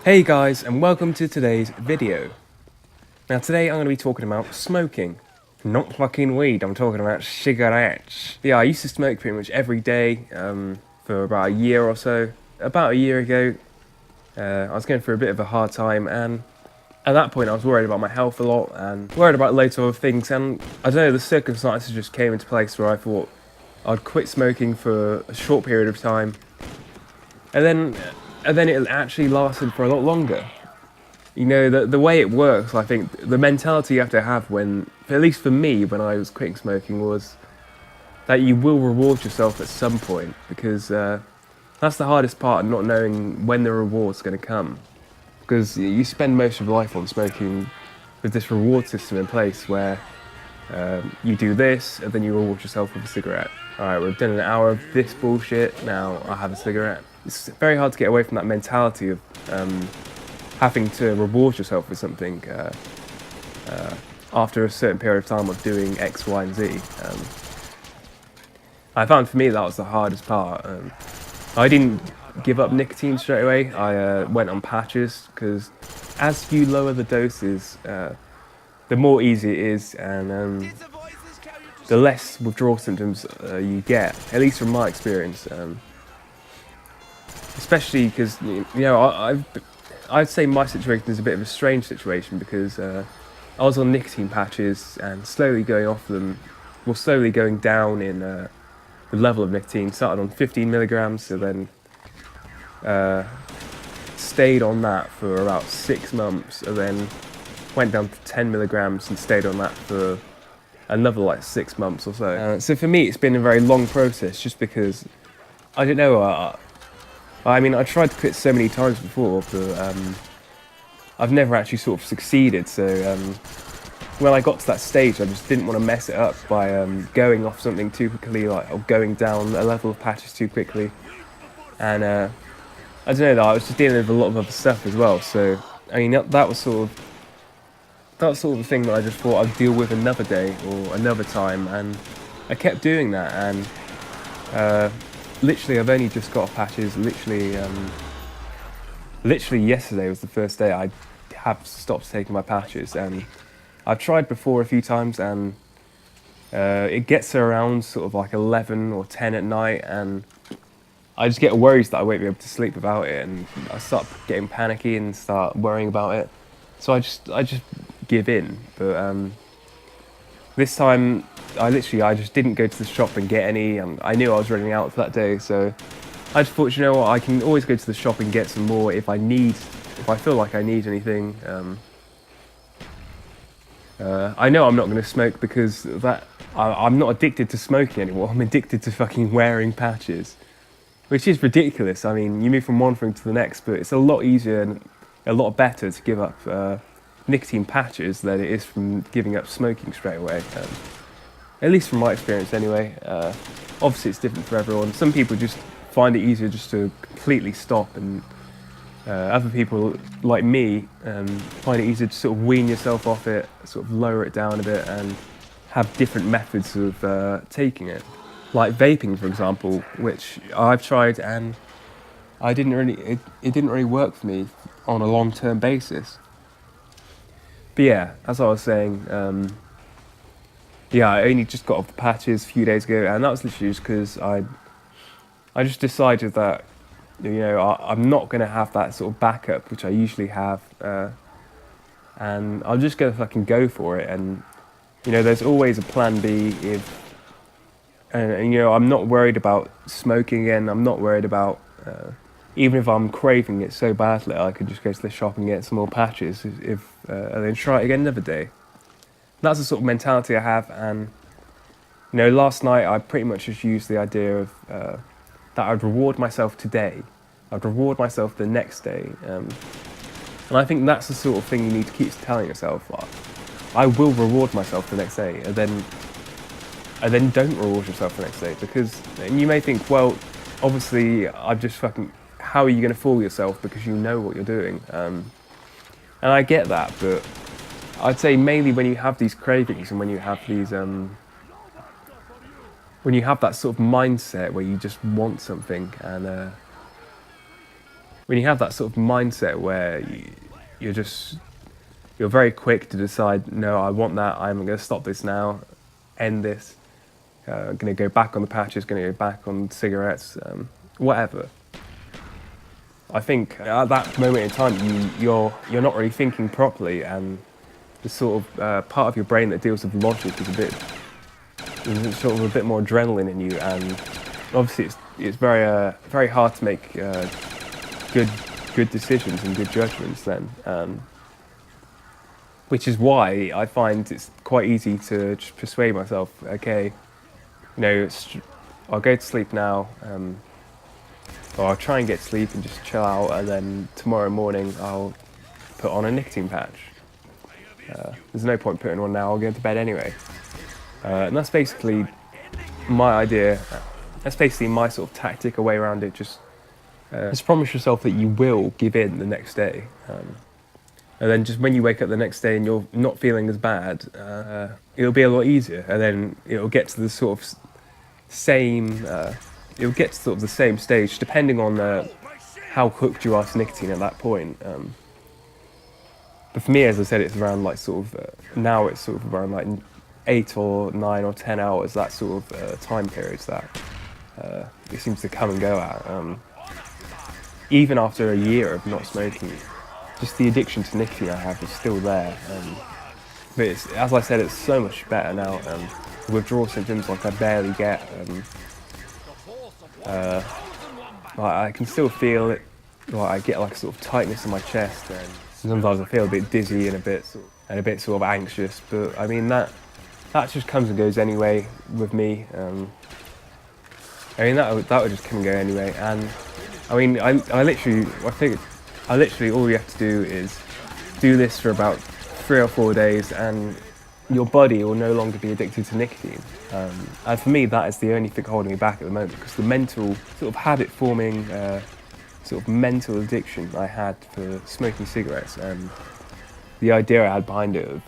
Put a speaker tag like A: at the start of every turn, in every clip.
A: Hey guys, and welcome to today's video. Now today I'm going to be talking about smoking. Not fucking weed, I'm talking about cigarettes. Yeah, I used to smoke pretty much every day for about a year or so. About a year ago, I was going through a bit of a hard time, and at that point I was worried about my health a lot and worried about loads of other things, and I don't know, the circumstances just came into place where I thought I'd quit smoking for a short period of time, and then it actually lasted for a lot longer. You know, the way it works, I think the mentality you have to have when, at least for me, when I was quitting smoking, was that you will reward yourself at some point, because that's the hardest part, not knowing when the reward's going to come. Because you spend most of your life on smoking with this reward system in place where you do this and then you reward yourself with a cigarette. Alright, we've done an hour of this bullshit, now I'll have a cigarette. It's very hard to get away from that mentality of having to reward yourself with something after a certain period of time of doing X, Y, and Z. I found for me that was the hardest part. I didn't give up nicotine straight away. I went on patches because as you lower the doses, the more easy it is, and the less withdrawal symptoms you get, at least from my experience. Especially because, you know, I'd say my situation is a bit of a strange situation because I was on nicotine patches and slowly going off them, well, slowly going down in the level of nicotine. Started on 15 milligrams, so then stayed on that for about 6 months, and then went down to 10 milligrams and stayed on that for another like 6 months or so. So for me, it's been a very long process, just because I don't know. I mean, I tried to quit so many times before, but I've never actually sort of succeeded. So when I got to that stage, I just didn't want to mess it up by going off something too quickly, like, or going down a level of patches too quickly. And I don't know, though, I was just dealing with a lot of other stuff as well. So I mean, that was sort of the thing that I just thought I'd deal with another day or another time, and I kept doing that. And literally, I've only just got off patches. Literally yesterday was the first day I have stopped taking my patches, and I've tried before a few times, and it gets to around sort of like 11 or 10 at night, and I just get worried that I won't be able to sleep without it, and I start getting panicky and start worrying about it. So I just give in. But this time, I just didn't go to the shop and get any, and I knew I was running out for that day, so I just thought, you know what, I can always go to the shop and get some more if I feel like I need anything. I know I'm not going to smoke because I'm not addicted to smoking anymore. I'm addicted to fucking wearing patches, which is ridiculous. I mean, you move from one thing to the next, but it's a lot easier and a lot better to give up nicotine patches than it is from giving up smoking straight away. At least from my experience anyway. Obviously it's different for everyone. Some people just find it easier just to completely stop, and other people like me find it easier to sort of wean yourself off it, sort of lower it down a bit, and have different methods of taking it. Like vaping, for example, which I've tried, and it didn't really work for me on a long-term basis. But yeah, as I was saying, yeah, I only just got off the patches a few days ago, and that was literally just because I just decided that, you know, I'm not going to have that sort of backup which I usually have, and I'm just going to fucking go for it. And you know, there's always a plan B and you know, I'm not worried about smoking again. I'm not worried about even if I'm craving it so badly, I could just go to the shop and get some more patches and then try it again another day. That's the sort of mentality I have. And you know, last night I pretty much just used the idea of that I'd reward myself today, I'd reward myself the next day, and I think that's the sort of thing you need to keep telling yourself. I will reward myself the next day, and then don't reward yourself the next day, because you may think, well, obviously I've just fucking, how are you going to fool yourself because you know what you're doing? And I get that, but I'd say mainly when you have these cravings and when you have these when you have that sort of mindset where you just want something, and when you have that sort of mindset where you're very quick to decide, no, I want that, I'm going to stop this now, end this, going to go back on the patches, going to go back on cigarettes, whatever. I think at that moment in time, you're not really thinking properly, and the sort of part of your brain that deals with logic is there's sort of a bit more adrenaline in you, and obviously it's very hard to make good decisions and good judgments then. Which is why I find it's quite easy to just persuade myself, okay, I'll go to sleep now, or I'll try and get sleep and just chill out, and then tomorrow morning I'll put on a nicotine patch. There's no point putting one now, I'll go to bed anyway. And that's basically my idea, that's basically my sort of tactic, a way around it, just promise yourself that you will give in the next day. And then just when you wake up the next day and you're not feeling as bad, it'll be a lot easier. And then it'll get to the sort of same, the same stage, depending on how hooked you are to nicotine at that point. But for me, as I said, it's around like now it's sort of around like 8 or 9 or 10 hours, that sort of time periods that it seems to come and go at. Even after a year of not smoking, just the addiction to nicotine I have is still there. But as I said, it's so much better now. Withdrawal symptoms, like I barely get. I can still feel it. Like I get like a sort of tightness in my chest, and sometimes I feel a bit dizzy and a bit sort of anxious. But I mean that just comes and goes anyway with me. I mean that would just come and go anyway. And I mean I literally all you have to do is do this for about 3 or 4 days, and your body will no longer be addicted to nicotine. And for me, that is the only thing holding me back at the moment, because the mental sort of habit-forming, sort of mental addiction I had for smoking cigarettes, and the idea I had behind it of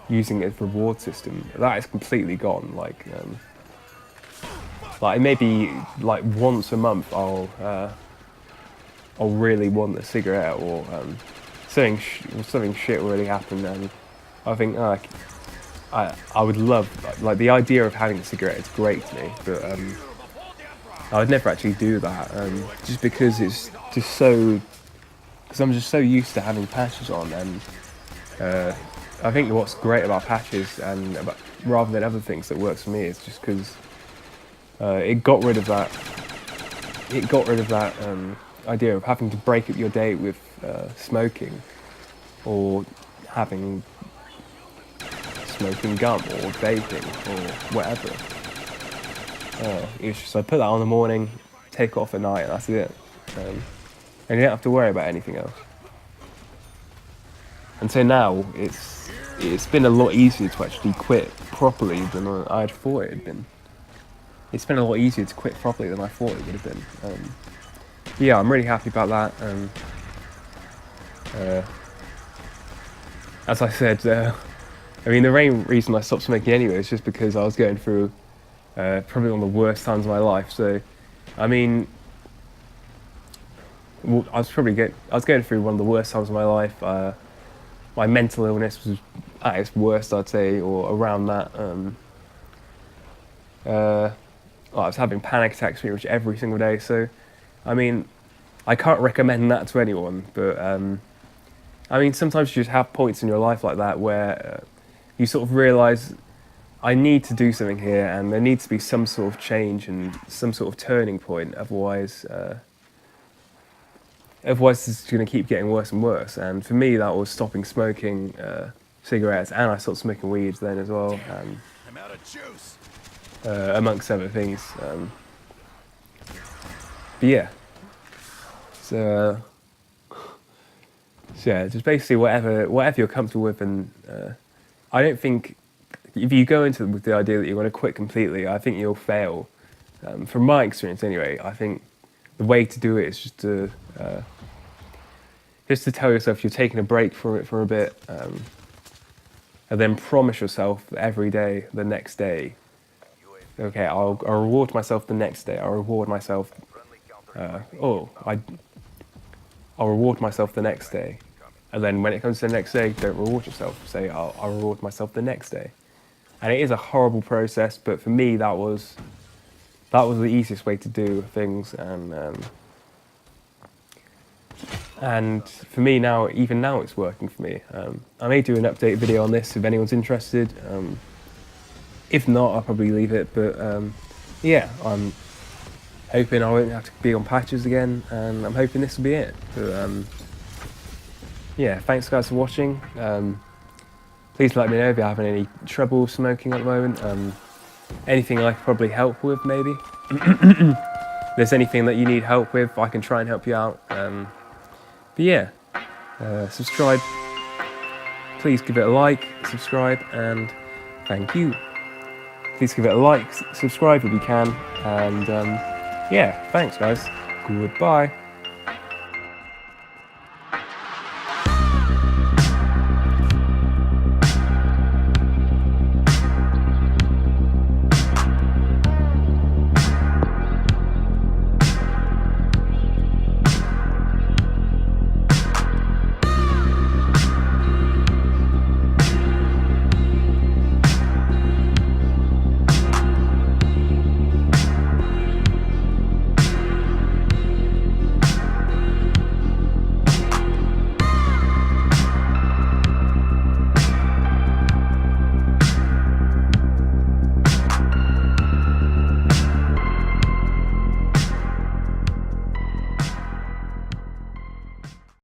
A: using it as a reward system, that is completely gone. Like maybe like once a month I'll really want a cigarette, or something shit will really happen, and I think I would love, like the idea of having a cigarette is great to me, but I would never actually do that, just because it's just so, because I'm just so used to having patches on. And I think what's great about patches, and rather than other things that works for me, is just because it got rid of that idea of having to break up your day with smoking, or having smoking gum or vaping or whatever. It's just, I put that on in the morning, take it off at night, and that's it. And you don't have to worry about anything else. And so now it's been a lot easier to actually quit properly than I had thought it had been. It's been a lot easier to quit properly than I thought it would have been. Yeah, I'm really happy about that. As I said, I mean, the main reason I stopped smoking anyway is just because I was going through probably one of the worst times of my life. So, I mean, I was going through one of the worst times of my life. My mental illness was at its worst, I'd say, or around that. I was having panic attacks pretty much every single day. So, I mean, I can't recommend that to anyone, but I mean, sometimes you just have points in your life like that where you sort of realise, I need to do something here, and there needs to be some sort of change and some sort of turning point. Otherwise it's going to keep getting worse and worse. And for me, that was stopping smoking cigarettes, and I stopped smoking weed then as well.
B: I'm out of juice.
A: Amongst other things. But yeah. So yeah, just basically whatever you're comfortable with, and I don't think if you go into it with the idea that you're going to quit completely, I think you'll fail. From my experience, anyway, I think the way to do it is just to tell yourself you're taking a break from it for a bit, and then promise yourself every day, the next day, okay, I'll reward myself the next day. I'll reward myself. I'll reward myself the next day. And then when it comes to the next day, don't reward yourself. Say, I'll reward myself the next day. And it is a horrible process, but for me, that was the easiest way to do things. And for me now, even now, it's working for me. I may do an update video on this if anyone's interested. If not, I'll probably leave it. But yeah, I'm hoping I won't have to be on patches again, and I'm hoping this will be it. But yeah, thanks guys for watching. Please let me know if you're having any trouble smoking at the moment. Anything I could probably help with, maybe. If there's anything that you need help with, I can try and help you out. But yeah, subscribe. Please give it a like, subscribe, and thank you. Please give it a like, subscribe if you can, and yeah, thanks guys. Goodbye.